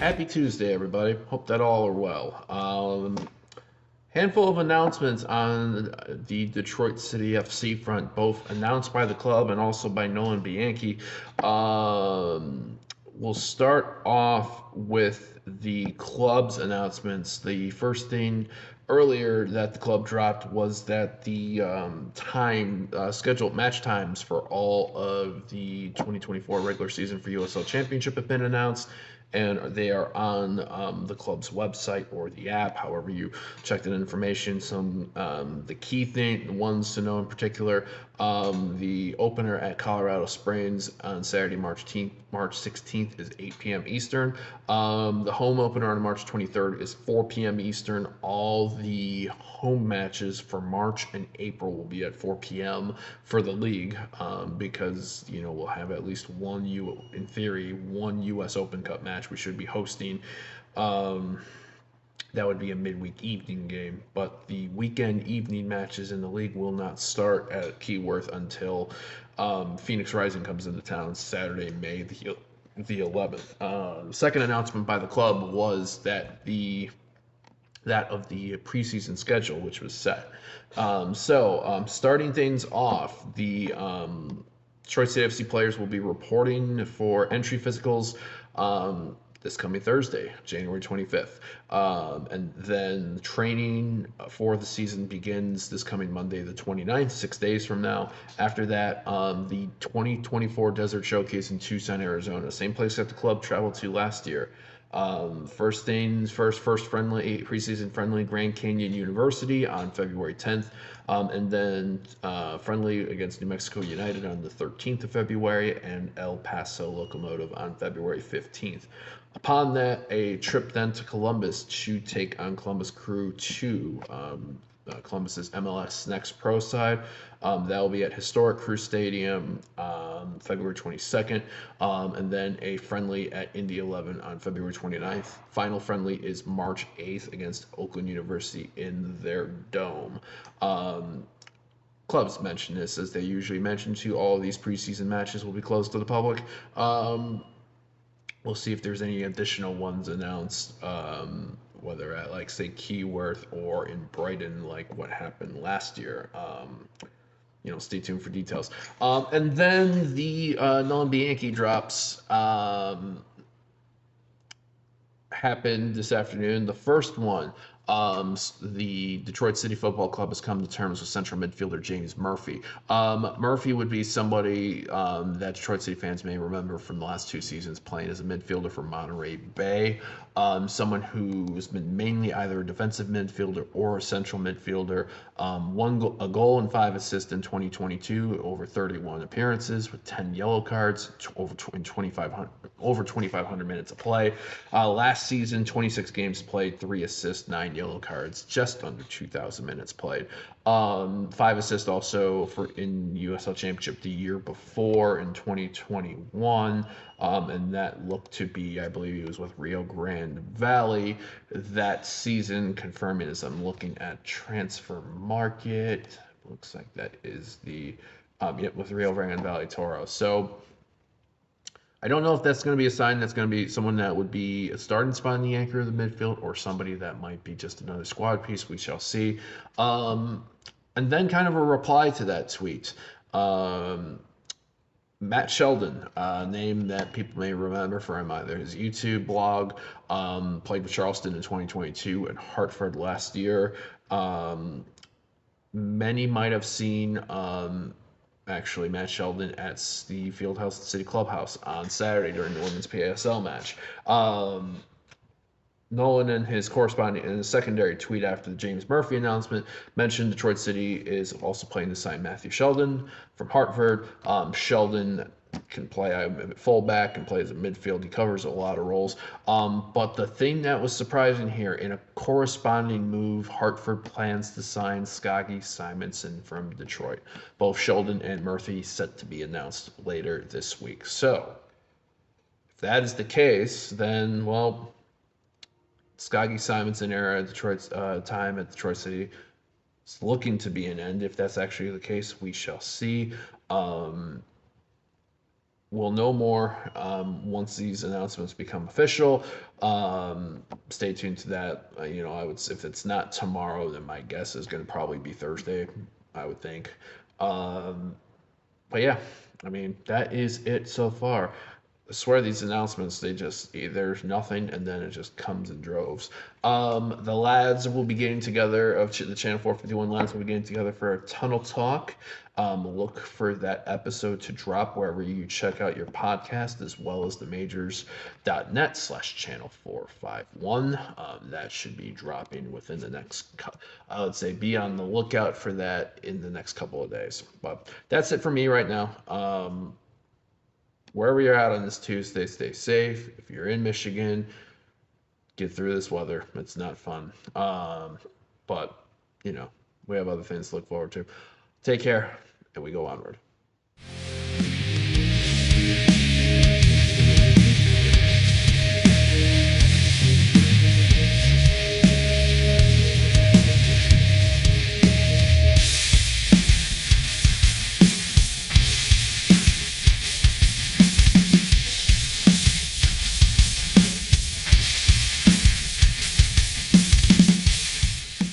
Happy Tuesday, everybody. Hope that all are well. Handful of announcements on the Detroit City FC front, both announced by the club and also by Nolan Bianchi. We'll start off with the club's announcements. The first thing earlier that the club dropped was that the scheduled match times for all of the 2024 regular season for USL Championship have been announced, and they are on the club's website or the app, however you check that information. Some the key thing, the ones to know in particular, the opener at Colorado Springs on Saturday, March 16th is 8 p.m. Eastern. The home opener on March 23rd is 4 p.m. Eastern. All the home matches for March and April will be at 4 p.m. for the league, because we'll have at least in theory, one U.S. Open Cup match we should be hosting. That would be a midweek evening game, but the weekend evening matches in the league will not start at Keyworth until Phoenix Rising comes into town Saturday, May the 11th. Second announcement by the club was that of the preseason schedule, which was set. Starting things off, the Detroit City FC players will be reporting for entry physicals this coming Thursday, January 25th. And then training for the season begins this coming Monday, the 29th, 6 days from now. After that, the 2024 Desert Showcase in Tucson, Arizona, same place that the club traveled to last year. First friendly, preseason friendly, Grand Canyon University on February 10th, and then friendly against New Mexico United on the 13th of February, and El Paso Locomotive on February 15th. Upon that, a trip then to Columbus to take on Columbus Crew 2, Columbus's MLS Next Pro side. That will be at Historic Crew Stadium February 22nd, and then a friendly at Indy 11 on February 29th. Final friendly is March 8th against Oakland University in their dome. Clubs mention this, as they usually mention, to all of these preseason matches will be closed to the public. We'll see if there's any additional ones announced, whether at, like, say, Keyworth or in Brighton, like what happened last year. Stay tuned for details. And then the Nolan Bianchi drops happened this afternoon. The first one, the Detroit City Football Club has come to terms with central midfielder James Murphy. Murphy would be somebody that Detroit City fans may remember from the last 2 seasons playing as a midfielder for Monterey Bay. Someone who has been mainly either a defensive midfielder or a central midfielder. A goal and 5 assists in 2022, over 31 appearances with 10 yellow cards, over 2,500 minutes of play. Last season, 26 games played, 3 assists, 9 yellow cards, just under 2,000 minutes played. 5 assists also in USL Championship the year before in 2021, and that looked to be, I believe, he was with Rio Grande Valley that season, confirming as I'm looking at Transfer Market. Looks like that is the with Rio Grande Valley Toro. So I don't know if that's going to be a sign that's going to be someone that would be a starting spot in the anchor of the midfield, or somebody that might be just another squad piece. We shall see. And then kind of a reply to that tweet. Matt Sheldon, a name that people may remember from either his YouTube blog, played with Charleston in 2022 and Hartford last year. Many might have seen actually Matt Sheldon at the Fieldhouse City Clubhouse on Saturday during the women's PASL match. Nolan, in his secondary tweet after the James Murphy announcement, mentioned Detroit City is also planning to sign Matthew Sheldon from Hartford. Sheldon can play fullback, can play as a midfield. He covers a lot of roles. But the thing that was surprising here, in a corresponding move, Hartford plans to sign Skage Simonsen from Detroit. Both Sheldon and Murphy set to be announced later this week. So, if that is the case, then, well, Skage Simonsen era at Detroit's time at Detroit City is looking to be an end. If that's actually the case, we shall see. we'll know more once these announcements become official. Stay tuned to that. I would if it's not tomorrow, then my guess is going to probably be Thursday. I would think. Um, but yeah, I mean that is it so far. I swear these announcements, they just there's nothing and then it just comes in droves. The lads will be getting together the Channel 451 lads will be getting together for a tunnel talk. Look for that episode to drop wherever you check out your podcast, as well as the majors.net/channel 451. That should be dropping within the I would say be on the lookout for that in the next couple of days. But that's it for me right now. Wherever you're at on this Tuesday, stay safe. If you're in Michigan, get through this weather. It's not fun. But, we have other things to look forward to. Take care, and we go onward.